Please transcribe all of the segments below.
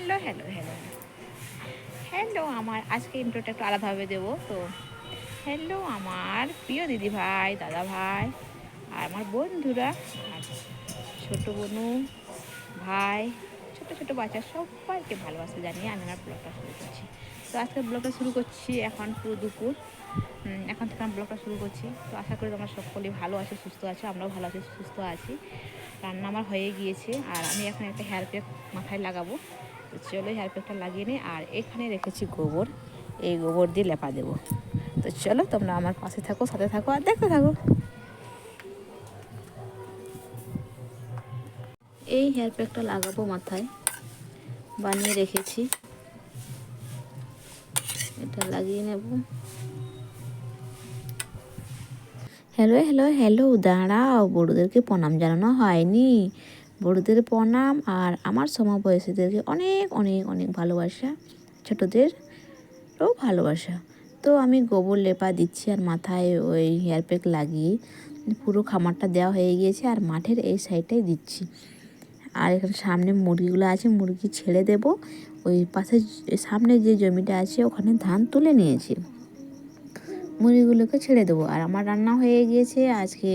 Hello hello hello hello আমার আজকে ইন্ট্রোটা একটু আলাদাভাবে দেবো তো। হ্যালো আমার প্রিয় দিদি ভাই, দাদা ভাই আর আমার বন্ধুরা আর ছোটো বোনু ভাই, ছোট ছোট বাচ্চা সবাইকে ভালোবাসা জানিয়ে আমি আমার ব্লগটা শুরু করছি। তো আজকে ব্লগটা শুরু করছি এখন পুরো দুপুর, এখন থেকে আমি ব্লগটা শুরু করছি। তো আশা করি তোমরা সকলেই ভালো আছো, সুস্থ আছো, আমরাও ভালো আছি, সুস্থ আছি। রান্না আমার হয়ে গিয়েছে আর আমি এখন একটা হেয়ার প্যাক মাথায় লাগাবো। তো চলো হেয়ার প্যাকটা লাগিয়ে নিই। আর এখানে রেখেছি গোবর, এই গোবর দিয়ে লেপা দেবো। তো চলো তোমরা আমার পাশে থাকো, সাথে থাকো আর দেখতে থাকো। এই হেয়ার প্যাকটা লাগাবো মাথায়, বানিয়ে রেখেছি, এটা লাগিয়ে নেব। হ্যালো হ্যালো হ্যালো দাঁড়াও, বড়োদেরকে প্রণাম জানানো হয়নি। বড়োদের প্রণাম আর আমার সমবয়সীদেরকে অনেক অনেক অনেক ভালোবাসা, ছোটোদেরও ভালোবাসা। তো আমি গোবর লেপা দিচ্ছি আর মাথায় ওই হেয়ার প্যাক লাগিয়ে পুরো খামারটা দেওয়া হয়ে গিয়েছে আর মাঠের এই সাইডটাই দিচ্ছি। আর এখানে সামনে মুরগিগুলো আছে, মুরগি ছেড়ে দেব। ওই পাশে সামনে যে জমিটা আছে ওখানে ধান তুলে নিয়েছি, মুরগিগুলোকে ছেড়ে দেবো। আর আমার রান্না হয়ে গিয়েছে আজকে।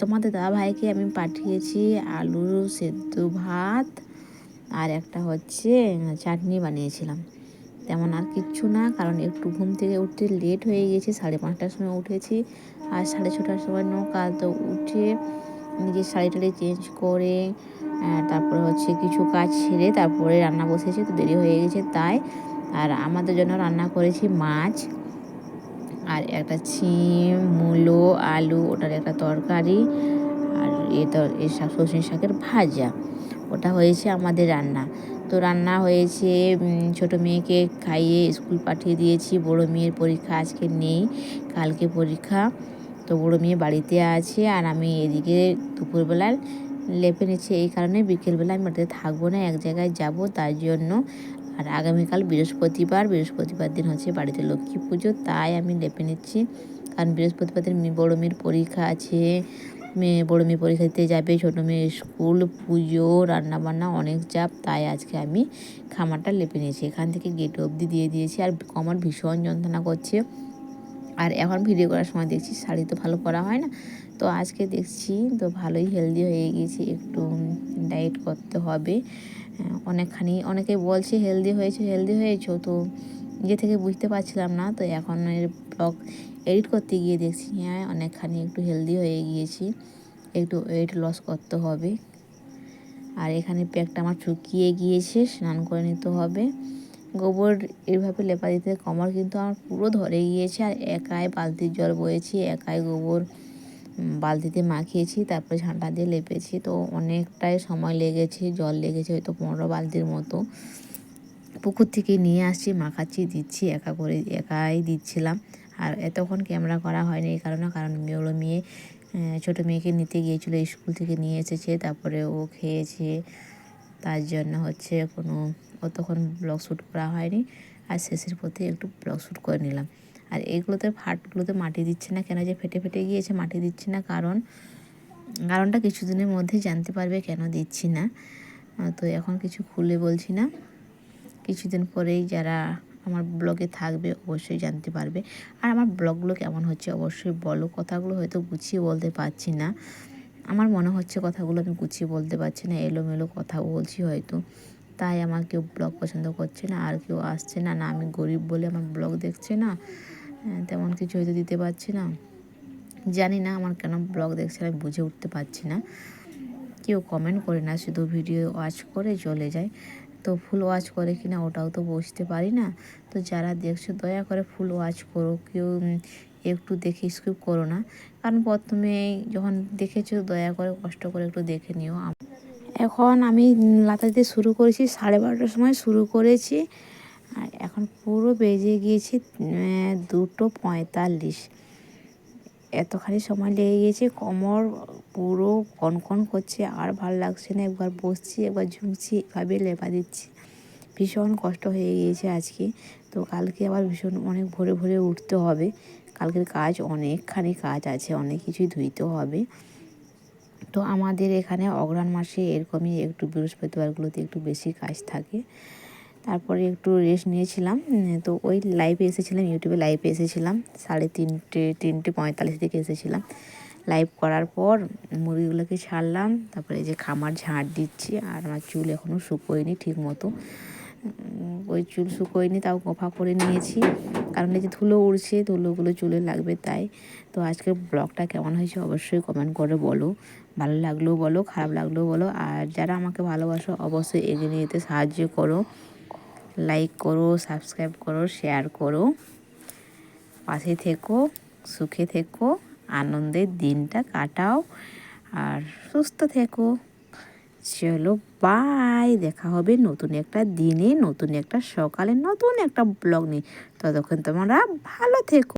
তোমাদের দাদা ভাইকে আমি পাঠিয়েছি আলু সেদ্ধ ভাত আর একটা হচ্ছে চাটনি বানিয়েছিলাম। তেমন আর কিচ্ছু না, কারণ একটু ঘুম থেকে উঠতে লেট হয়ে গেছে, 5:30টার সময় উঠেছি আর 6:30টার সময় কাল তো উঠে নিজের শাড়ি টাড়ি চেঞ্জ করে তারপরে হচ্ছে কিছু কাজ ছেড়ে তারপরে রান্না বসেছি, তো দেরি হয়ে গেছে তাই। আর আমাদের জন্য রান্না করেছি মাছ আর একটা ছিম মূলো আলু ওটার একটা তরকারি আর এই সজনে শাকের ভাজা, ওটা হয়েছে আমাদের রান্না। তো রান্না হয়েছে, ছোটো মেয়েকে খাইয়ে স্কুল পাঠিয়ে দিয়েছি। বড় মেয়ের পরীক্ষা আজকে নেই, কালকে পরীক্ষা। তো বড় মেয়ে বাড়িতে আছে আর আমি এদিকে দুপুরবেলায় লেপে নিচ্ছি, এই কারণে বিকেলবেলা আমি বাড়িতে থাকবো না, এক জায়গায় যাব তার জন্য। আর আগামীকাল বৃহস্পতিবার দিন হচ্ছে বাড়িতে লক্ষ্মী পুজো, তাই আমি লেপে নিচ্ছি। কারণ বৃহস্পতিবার দিন বড় মেয়ের পরীক্ষা আছে, বড় মেয়ে পরীক্ষা দিতে যাবে, ছোটো মেয়ের স্কুল, পুজো, রান্নাবান্না অনেক চাপ, তাই আজকে আমি খামারটা লেপে নিয়েছি। এখান থেকে গেট অবধি দিয়ে দিয়েছি আর কোমর ভীষণ যন্ত্রণা করছে। আর এখন ভিডিও করার সময় দেখছি শাড়ি তো ভালো পরা হয় না, তো আজকে দেখছি তো ভালোই হেলদি হয়ে গিয়েছি। একটু ডায়েট করতে হবে অনেকে বলছে হেলদি হয়েছো, তো নিজে থেকে বুঝতে পারছিলাম না। তো এখন এর ব্লগ এডিট করতে গিয়ে দেখছি হ্যাঁ অনেকখানি একটু হেলদি হয়ে গিয়েছি, একটু ওয়েট লস করতে হবে। আর এখানে প্যাকটা আমার শুকিয়ে গিয়েছে, স্নান করে নিতে হবে। গোবর এইভাবে লেপা দিতে কোমর কিন্তু আমার পুরো ধরে গিয়েছে আর একাই বালতির জল বয়েছি, একাই গোবর বালতিতে মাখিয়েছি, তারপরে ঝাঁটা দিয়ে লেপেছি। তো অনেকটাই সময় লেগেছে, জল লেগেছে হয়তো 15 বালতির মতো। পুকুর থেকে নিয়ে আসছি, মাখাচ্ছি, দিচ্ছি, একাই দিচ্ছিলাম। আর এতক্ষণ ক্যামেরা করা হয়নি এই কারণ মেয়ে ছোটো মেয়েকে নিতে গিয়েছিলো, স্কুল থেকে নিয়ে এসেছে, তারপরে ও খেয়েছে, তার জন্য হচ্ছে অতক্ষণ ব্লগ শ্যুট করা হয়নি। আর শেষের পথে একটু ব্লগ শ্যুট করে নিলাম। আর এইগুলোতে ফাটগুলোতে মাটি দিচ্ছে না কেন, যে ফেটে ফেটে গিয়েছে মাটি দিচ্ছি না, কারণটা কিছুদিনের মধ্যেই জানতে পারবে কেন দিচ্ছি না। তো এখন কিছু খুলে বলছি না, কিছুদিন পরেই যারা আমার ব্লগে থাকবে অবশ্যই জানতে পারবে। আর আমার ব্লগগুলো কেমন হচ্ছে অবশ্যই বলো। কথাগুলো হয়তো গুছিয়ে বলতে পারছি না, আমার মনে হচ্ছে কথাগুলো আমি গুছিয়ে বলতে পারছি না, এলোমেলো কথা বলছি হয়তো, তাই আমার কেউ ব্লগ পছন্দ করছে না আর কেউ আসছে না, না আমি গরিব বলে আমার ব্লগ দেখছে না, তেমন কিছু হয়তো দিতে পারছি না, জানি না আমার কেন ব্লগ দেখছে আমি বুঝে উঠতে পারছি না। কেউ কমেন্ট করে না, শুধু ভিডিও ওয়াচ করে চলে যায়। তো ফুল ওয়াচ করে কিনা ওটাও তো বুঝতে পারি না। তো যারা দেখছো দয়া করে ফুল ওয়াচ করো, কেউ একটু দেখে স্কিপ করো না, কারণ প্রথমে যখন দেখেছো দয়া করে কষ্ট করে একটু দেখে নিও। এখন আমি লাতা দিতে শুরু করেছি 12:30টার সময় শুরু করেছি আর এখন পুরো বেজে গিয়েছে 2:45। এতখানি সময় লেগে গিয়েছে, কোমর পুরো কনকন করছে আর ভালো লাগছে না, একবার বসছি একবার ঝুঁকছি, এভাবে লেপা দিচ্ছি, ভীষণ কষ্ট হয়ে গিয়েছে আজকে। তো কালকে আবার ভীষণ অনেক ভোরে ভোরে উঠতে হবে, কালকের কাজ অনেকখানি কাজ আছে, অনেক কিছুই ধুইতে হবে। তো আমাদের এখানে অঘ্রাণ মাসে এরকমই একটু বৃহস্পতিবারগুলোতে একটু বেশি কাজ থাকে। তারপরে একটু রেস্ট নিয়েছিলাম। তো ওই লাইভে এসেছিলাম, ইউটিউবে লাইভে এসেছিলাম 3:45 দিকে এসেছিলাম। লাইভ করার পর মুরগিগুলোকে ছাড়লাম, তারপরে এই যে খামার ঝাঁট দিচ্ছি। আর আমার চুল এখনও শুকোয়নি ঠিক মতো, ওই চুল শুকোয়নি, তাও গোফা করে নিয়েছি, কারণ এই যে ধুলো উড়ছে, ধুলোগুলো চুলে লাগবে তাই। তো আজকের ব্লগটা কেমন হয়েছে অবশ্যই কমেন্ট করে বলো, ভালো লাগলেও বলো, খারাপ লাগলেও বলো। আর যারা আমাকে ভালোবাসো অবশ্যই এগিয়ে নিয়ে যেতে সাহায্য করো, লাইক করো, সাবস্ক্রাইব করো, শেয়ার করো, পাশে থেকো, সুখে থেকো, আনন্দের দিনটা কাটাও আর সুস্থ থেকো। চলো বাই, দেখা হবে নতুন একটা দিনে, নতুন একটা সকালে, নতুন একটা ব্লগ নিয়ে। ততক্ষণ তোমরা ভালো থেকো।